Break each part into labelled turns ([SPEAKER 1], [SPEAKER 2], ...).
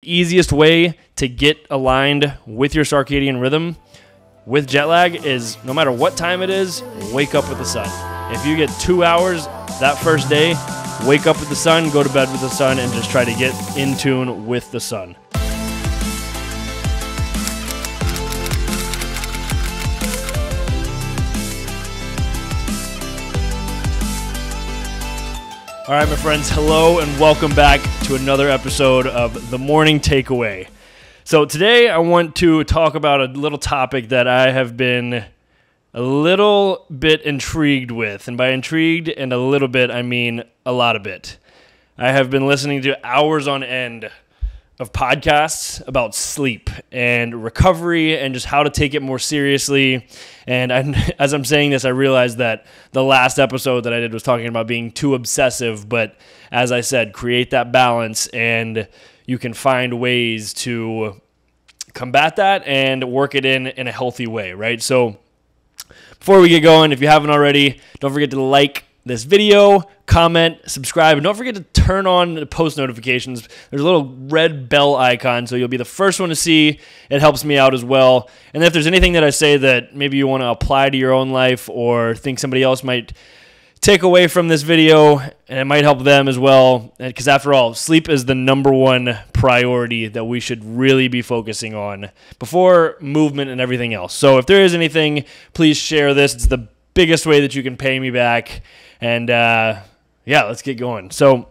[SPEAKER 1] Easiest way to get aligned with your circadian rhythm with jet lag is no matter what time it is, wake up with the sun. If you get 2 hours that first day, wake up with the sun, go to bed with the sun, and just try to get in tune with the sun. All right, my friends, hello and welcome back to another episode of The Morning Takeaway. So today I want to talk about a little topic that I have been a little bit intrigued with. And by intrigued and a little bit, I mean a lot of it. I have been listening to hours on end of podcasts about sleep and recovery and just how to take it more seriously. And as I'm saying this, I realized that the last episode that I did was talking about being too obsessive. But as I said, create that balance and you can find ways to combat that and work it in a healthy way, right? So before we get going, if you haven't already, don't forget to like this video, comment, subscribe, and don't forget to turn on the post notifications. There's a little red bell icon, so you'll be the first one to see. It helps me out as well. And if there's anything that I say that maybe you want to apply to your own life or think somebody else might take away from this video, and it might help them as well, because after all, sleep is the number one priority that we should really be focusing on before movement and everything else. So if there is anything, please share this. It's the biggest way that you can pay me back. And yeah, let's get going. So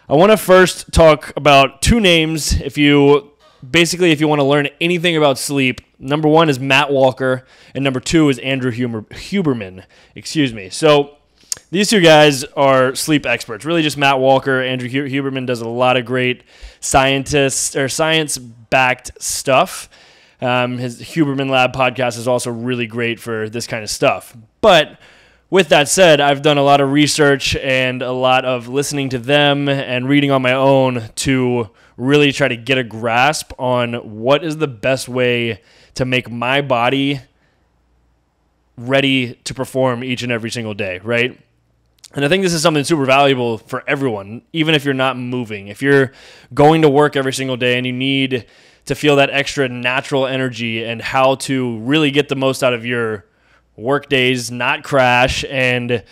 [SPEAKER 1] I want to first talk about two names. If you want to learn anything about sleep, number one is Matt Walker, and number two is Andrew Huberman. So these two guys are sleep experts. Really, just Matt Walker. Andrew Huberman does a lot of great science-backed stuff. His Huberman Lab podcast is also really great for this kind of stuff. But with that said, I've done a lot of research and a lot of listening to them and reading on my own to really try to get a grasp on what is the best way to make my body ready to perform each and every single day, right? And I think this is something super valuable for everyone, even if you're not moving. If you're going to work every single day and you need to feel that extra natural energy and how to really get the most out of your work days, not crash, and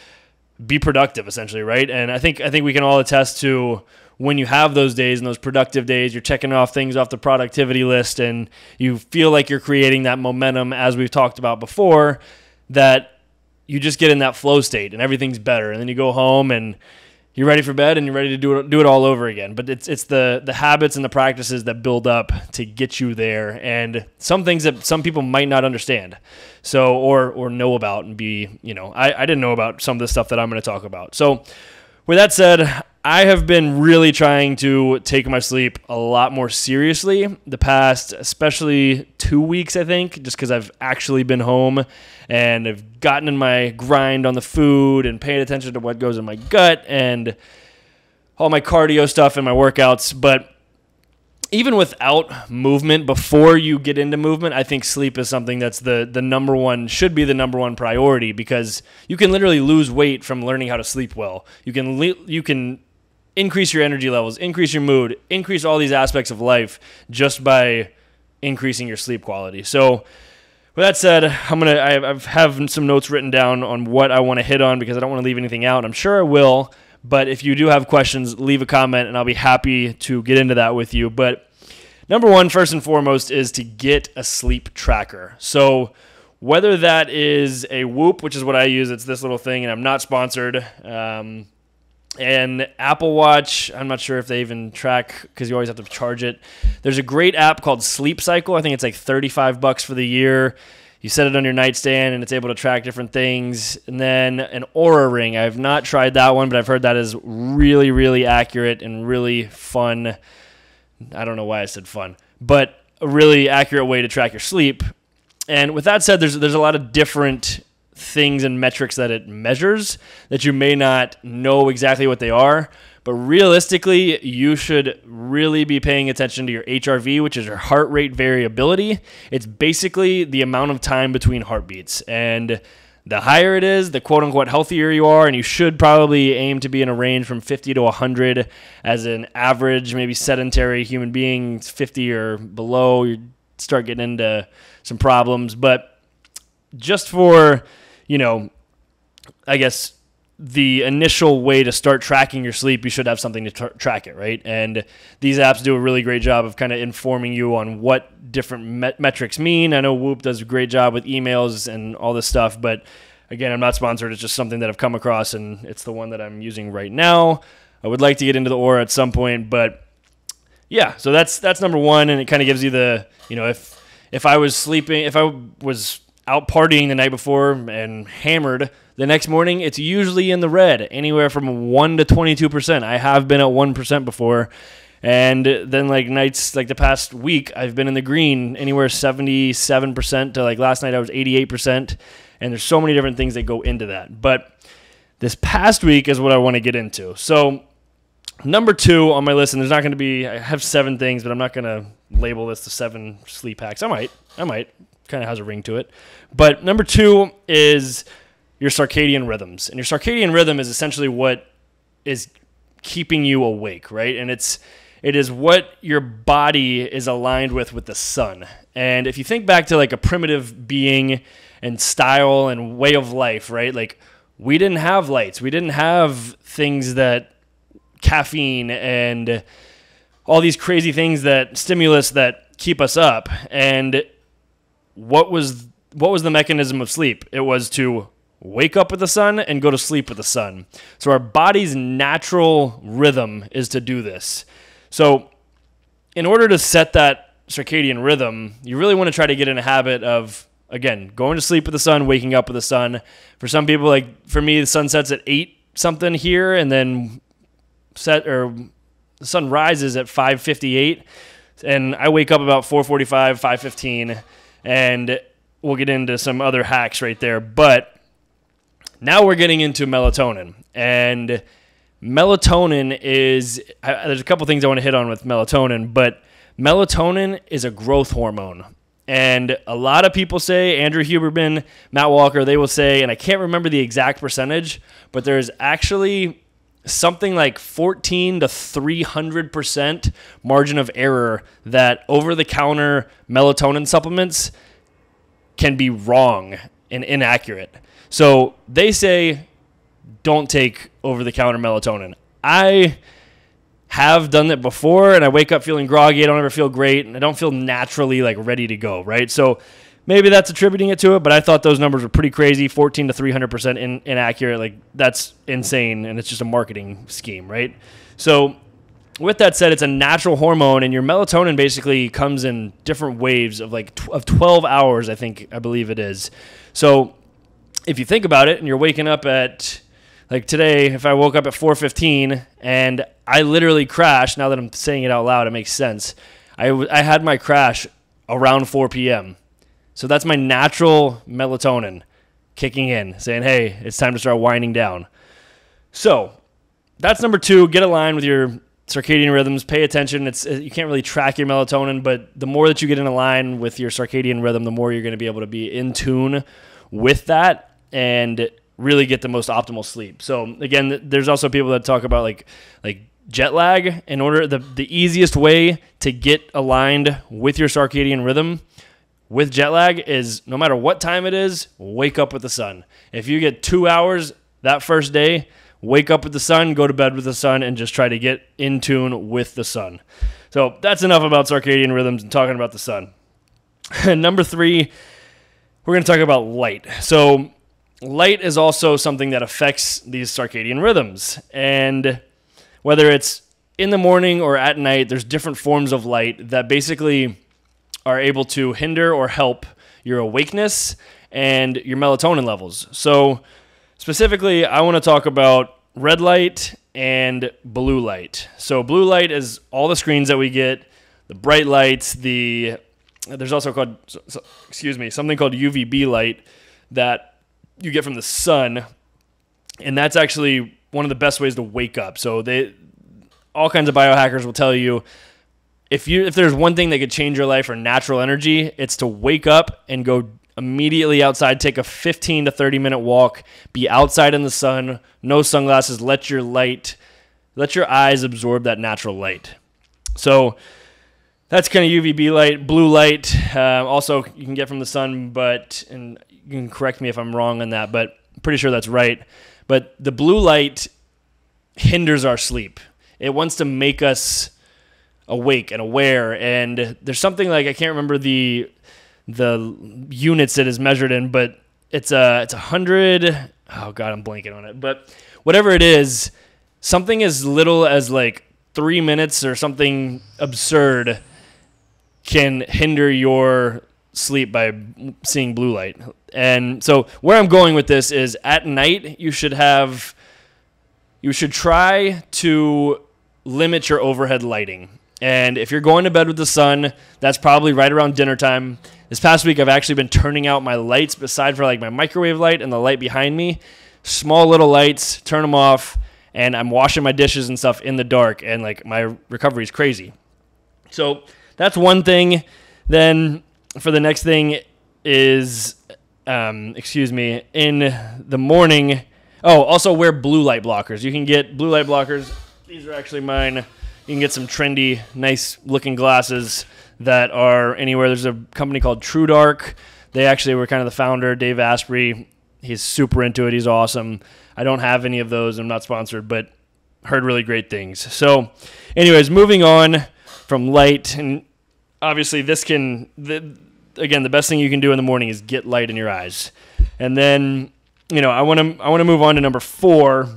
[SPEAKER 1] be productive, essentially, right? And I think we can all attest to when you have those days and those productive days, you're checking off things off the productivity list and you feel like you're creating that momentum, as we've talked about before, that you just get in that flow state and everything's better. And then you go home and you're ready for bed and you're ready to do it all over again. But it's the habits and the practices that build up to get you there, and some things that some people might not understand, so or know about and be, I didn't know about some of the stuff that I'm going to talk about. So with that said, I have been really trying to take my sleep a lot more seriously the past, especially 2 weeks, I think, just because I've actually been home and I've gotten in my grind on the food and paying attention to what goes in my gut and all my cardio stuff and my workouts. But even without movement, before you get into movement, I think sleep is something that's the number one, should be the number one priority, because you can literally lose weight from learning how to sleep well. You can increase your energy levels, increase your mood, increase all these aspects of life just by increasing your sleep quality. So with that said, I have some notes written down on what I want to hit on because I don't want to leave anything out. I'm sure I will. But if you do have questions, leave a comment, and I'll be happy to get into that with you. But number one, first and foremost, is to get a sleep tracker. So whether that is a Whoop, which is what I use, it's this little thing, and I'm not sponsored, and Apple Watch, I'm not sure if they even track because you always have to charge it. There's a great app called Sleep Cycle. I think it's like $35 for the year. You set it on your nightstand, and it's able to track different things. And then an Oura Ring. I have not tried that one, but I've heard that is really, really accurate and really fun. I don't know why I said fun, but a really accurate way to track your sleep. And with that said, there's a lot of different things and metrics that it measures that you may not know exactly what they are. But realistically, you should really be paying attention to your HRV, which is your heart rate variability. It's basically the amount of time between heartbeats. And The higher it is, the quote-unquote healthier you are, and you should probably aim to be in a range from 50 to 100 as an average, maybe sedentary human being. 50 or below, you start getting into some problems. But just for, I guess the initial way to start tracking your sleep, you should have something to track it, right? And these apps do a really great job of kind of informing you on what different metrics mean. I know Whoop does a great job with emails and all this stuff, but again, I'm not sponsored. It's just something that I've come across, and it's the one that I'm using right now. I would like to get into the Aura at some point, but yeah, so that's number one, and it kind of gives you the, if I was sleeping, if I was out partying the night before and hammered, the next morning, it's usually in the red, anywhere from 1 to 22%. I have been at 1% before. And then nights like the past week, I've been in the green, anywhere 77% to last night I was 88%. And there's so many different things that go into that. But this past week is what I want to get into. So number 2 on my list, and there's not going to be, I have 7 things, but I'm not going to label this the 7 sleep hacks. I might. Kind of has a ring to it. But number 2 is your circadian rhythms. And your circadian rhythm is essentially what is keeping you awake, right? And it is what your body is aligned with the sun. And if you think back to a primitive being and style and way of life, right? We didn't have lights. We didn't have things that caffeine and all these crazy things that stimulus that keep us up. And what was the mechanism of sleep? It was to wake up with the sun and go to sleep with the sun. So our body's natural rhythm is to do this. So in order to set that circadian rhythm, you really want to try to get in a habit of, again, going to sleep with the sun, waking up with the sun. For some people, for me, the sun sets at 8 something here, and then the sun rises at 5:58, and I wake up about 4:45, 5:15, and we'll get into some other hacks right there. But now we're getting into melatonin, and melatonin is, there's a couple things I want to hit on with melatonin, but melatonin is a growth hormone. And a lot of people say, Andrew Huberman, Matt Walker, they will say, and I can't remember the exact percentage, but there's actually something like 14 to 300% margin of error that over-the-counter melatonin supplements can be wrong and inaccurate. So they say don't take over-the-counter melatonin. I have done that before, and I wake up feeling groggy. I don't ever feel great, and I don't feel naturally ready to go, right? So maybe that's attributing it to it, but I thought those numbers were pretty crazy, 14 to 300% inaccurate. That's insane, and it's just a marketing scheme, right? So with that said, it's a natural hormone, and your melatonin basically comes in different waves of of 12 hours, I believe it is. So if you think about it, and you're waking up at, today, if I woke up at 4:15 and I literally crashed, now that I'm saying it out loud, it makes sense. I had my crash around 4 p.m. So that's my natural melatonin kicking in, saying, hey, it's time to start winding down. So that's number 2. Get aligned with your circadian rhythms. Pay attention. You can't really track your melatonin, but the more that you get in line with your circadian rhythm, the more you're going to be able to be in tune with that and really get the most optimal sleep. So again, there's also people that talk about like jet lag. In order, the easiest way to get aligned with your circadian rhythm with jet lag is, no matter what time it is, wake up with the sun. If you get 2 hours that first day, wake up with the sun, go to bed with the sun, and just try to get in tune with the sun. So that's enough about circadian rhythms and talking about the sun. Number 3, we're going to talk about light. So light is also something that affects these circadian rhythms. And whether it's in the morning or at night, there's different forms of light that basically are able to hinder or help your awakeness and your melatonin levels. So specifically, I want to talk about red light and blue light. So blue light is all the screens that we get, the bright lights, there's also something called UVB light that you get from the sun, and that's actually one of the best ways to wake up. So all kinds of biohackers will tell you, if there's one thing that could change your life or natural energy, it's to wake up and go immediately outside, take a 15 to 30 minute walk, be outside in the sun, no sunglasses, let your eyes absorb that natural light. So that's kind of UVB light. Blue light, also you can get from the sun, and you can correct me if I'm wrong on that, but I'm pretty sure that's right. But the blue light hinders our sleep. It wants to make us awake and aware, and there's something like, I can't remember the units it is measured in, but it's 100, oh god, I'm blanking on it, but whatever it is, something as little as like 3 minutes or something absurd can hinder your sleep by seeing blue light. And so where I'm going with this is, at night you should try to limit your overhead lighting. And if you're going to bed with the sun, that's probably right around dinner time. This past week, I've actually been turning out my lights, beside for like my microwave light and the light behind me. Small little lights, turn them off, and I'm washing my dishes and stuff in the dark, and like my recovery is crazy. So that's one thing. Then for the next thing is, in the morning. Oh, also wear blue light blockers. You can get blue light blockers. These are actually mine. You can get some trendy, nice-looking glasses that are anywhere. There's a company called True Dark. They actually were kind of the founder, Dave Asprey. He's super into it. He's awesome. I don't have any of those. I'm not sponsored, but heard really great things. So anyways, moving on from light, and obviously again, the best thing you can do in the morning is get light in your eyes. And then, I want to move on to number 4,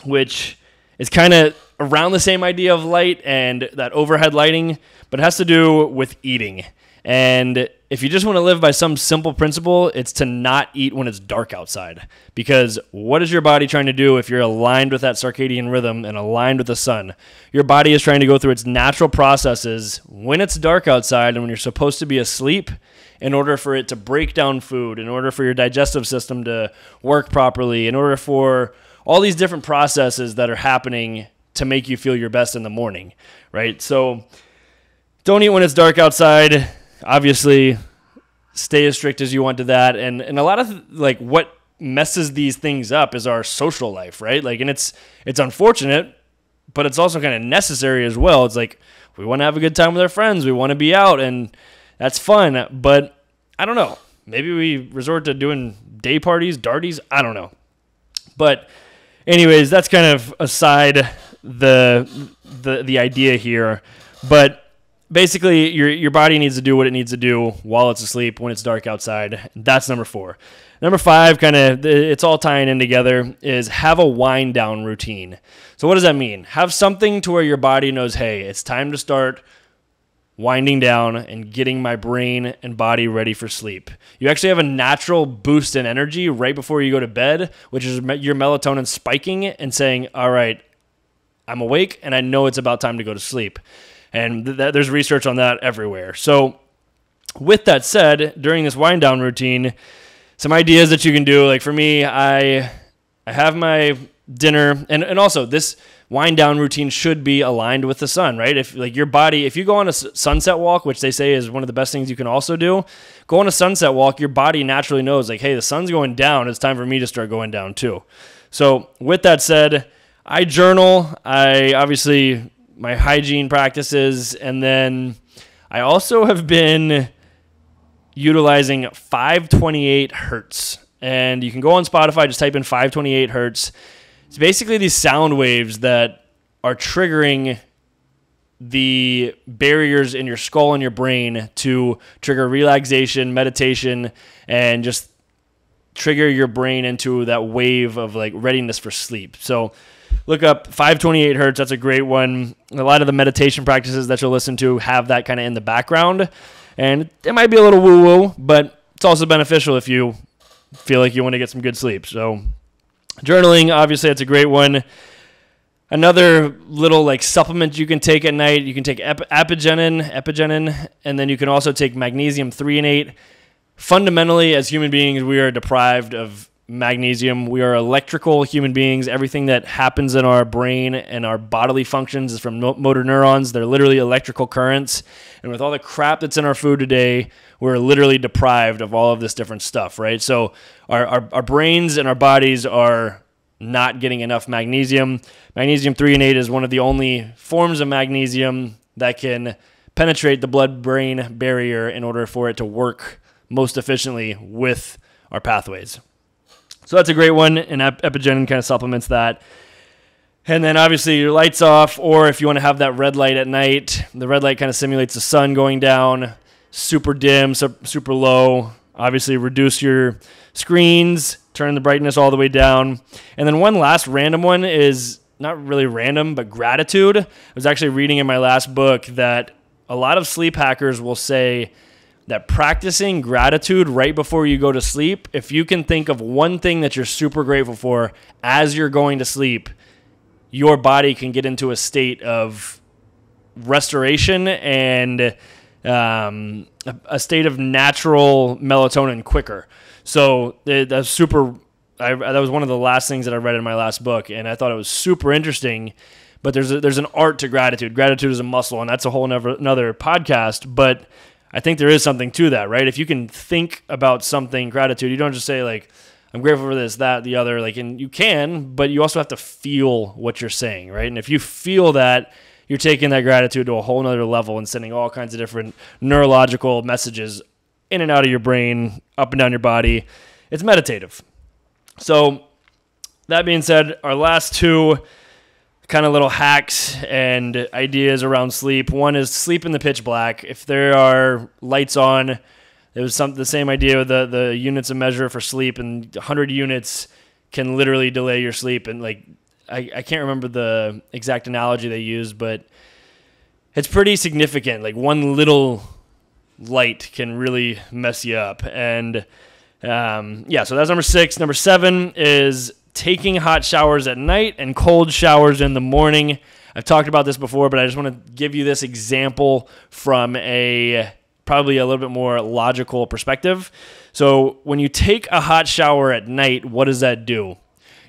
[SPEAKER 1] which is kind of around the same idea of light and that overhead lighting, but it has to do with eating. And if you just want to live by some simple principle, it's to not eat when it's dark outside. Because what is your body trying to do if you're aligned with that circadian rhythm and aligned with the sun? Your body is trying to go through its natural processes when it's dark outside and when you're supposed to be asleep, in order for it to break down food, in order for your digestive system to work properly, in order for all these different processes that are happening to make you feel your best in the morning, right? So don't eat when it's dark outside. Obviously, stay as strict as you want to that. And a lot of what messes these things up is our social life, right? And it's unfortunate, but it's also kind of necessary as well. It's like, we want to have a good time with our friends. We want to be out, and that's fun. But I don't know. Maybe we resort to doing day parties, darties. I don't know. But anyways, that's kind of aside the idea here. But basically, your body needs to do what it needs to do while it's asleep when it's dark outside. That's number 4. Number 5, kind of, it's all tying in together, is have a wind down routine. So what does that mean? Have something to where your body knows, hey, it's time to start winding down and getting my brain and body ready for sleep. You actually have a natural boost in energy right before you go to bed, which is your melatonin spiking and saying, all right, I'm awake and I know it's about time to go to sleep. And there's research on that everywhere. So with that said, during this wind down routine, some ideas that you can do, like for me, I have my dinner, and also this wind down routine should be aligned with the sun, right? If your body, if you go on a sunset walk, which they say is one of the best things you can also do, go on a sunset walk, your body naturally knows hey, the sun's going down. It's time for me to start going down too. So with that said, I journal. Obviously my hygiene practices, and then I also have been utilizing 528 hertz. And you can go on Spotify, just type in 528 hertz. It's basically these sound waves that are triggering the barriers in your skull and your brain to trigger relaxation, meditation, and just trigger your brain into that wave of readiness for sleep. So look up 528 hertz. That's a great one. A lot of the meditation practices that you'll listen to have that kind of in the background. And it might be a little woo-woo, but it's also beneficial if you feel like you want to get some good sleep. So journaling, obviously, that's a great one. Another little supplement you can take at night, you can take epigenin, and then you can also take magnesium 3 and 8. Fundamentally, as human beings, we are deprived of magnesium. We are electrical human beings. Everything that happens in our brain and our bodily functions is from motor neurons. They're literally electrical currents. And with all the crap that's in our food today, we're literally deprived of all of this different stuff, right? So our brains and our bodies are not getting enough magnesium. Magnesium threonate is one of the only forms of magnesium that can penetrate the blood-brain barrier in order for it to work most efficiently with our pathways. So that's a great one, and Epigenin kind of supplements that. And then obviously your lights off, or if you want to have that red light at night, the red light kind of simulates the sun going down, super dim, super low. Obviously reduce your screens, turn the brightness all the way down. And then one last random one is not really random, but gratitude. I was actually reading in my last book that a lot of sleep hackers will say that practicing gratitude right before you go to sleep, if you can think of one thing that you're super grateful for as you're going to sleep, your body can get into a state of restoration and a state of natural melatonin quicker. So that's super. That was one of the last things that I read in my last book, and I thought it was super interesting. But there's an art to gratitude. Gratitude is a muscle, and that's a whole another podcast. But I think there is something to that, right? If you can think about something, gratitude, you don't just say like, I'm grateful for this, that, the other, like, and you can, but you also have to feel what you're saying, right? And if you feel that, you're taking that gratitude to a whole nother level and sending all kinds of different neurological messages in and out of your brain, up and down your body. It's meditative. So that being said, our last two kind of little hacks and ideas around sleep. One is sleep in the pitch black. If there are lights on, it was the same idea with the units of measure for sleep, and 100 units can literally delay your sleep. And like, I can't remember the exact analogy they used, but it's pretty significant. Like one little light can really mess you up. And so that's number 6. Number 7 is taking hot showers at night and cold showers in the morning. I've talked about this before, but I just want to give you this example from probably a little bit more logical perspective. So when you take a hot shower at night, what does that do?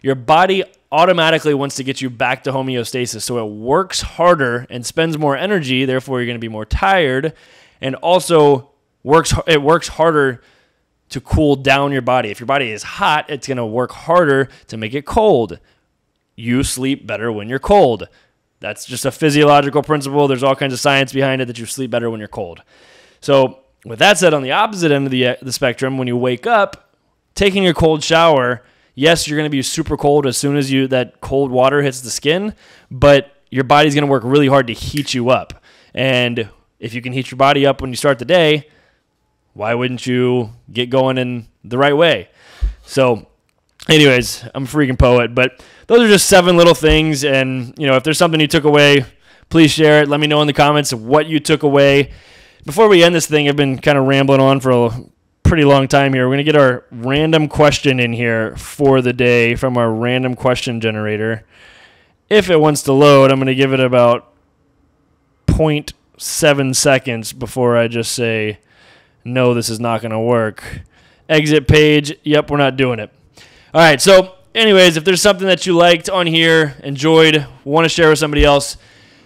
[SPEAKER 1] Your body automatically wants to get you back to homeostasis, so it works harder and spends more energy, therefore you're going to be more tired, and also works harder to cool down your body. If your body is hot, it's going to work harder to make it cold. You sleep better when you're cold. That's just a physiological principle. There's all kinds of science behind it that you sleep better when you're cold. So with that said, on the opposite end of the spectrum, when you wake up, taking a cold shower, yes, you're going to be super cold as soon as that cold water hits the skin, but your body's going to work really hard to heat you up. And if you can heat your body up when you start the day, why wouldn't you get going in the right way? So anyways, I'm a freaking poet, but those are just 7 little things. And, if there's something you took away, please share it. Let me know in the comments what you took away. Before we end this thing, I've been kind of rambling on for a pretty long time here. We're going to get our random question in here for the day from our random question generator. If it wants to load, I'm going to give it about 0.7 seconds before I just say, no, this is not going to work. Exit page. Yep, we're not doing it. All right, so anyways, if there's something that you liked on here, enjoyed, want to share with somebody else,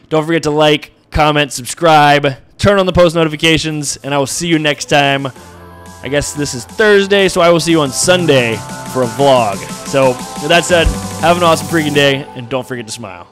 [SPEAKER 1] don't forget to like, comment, subscribe, turn on the post notifications, and I will see you next time. I guess this is Thursday, so I will see you on Sunday for a vlog. So with that said, have an awesome freaking day, and don't forget to smile.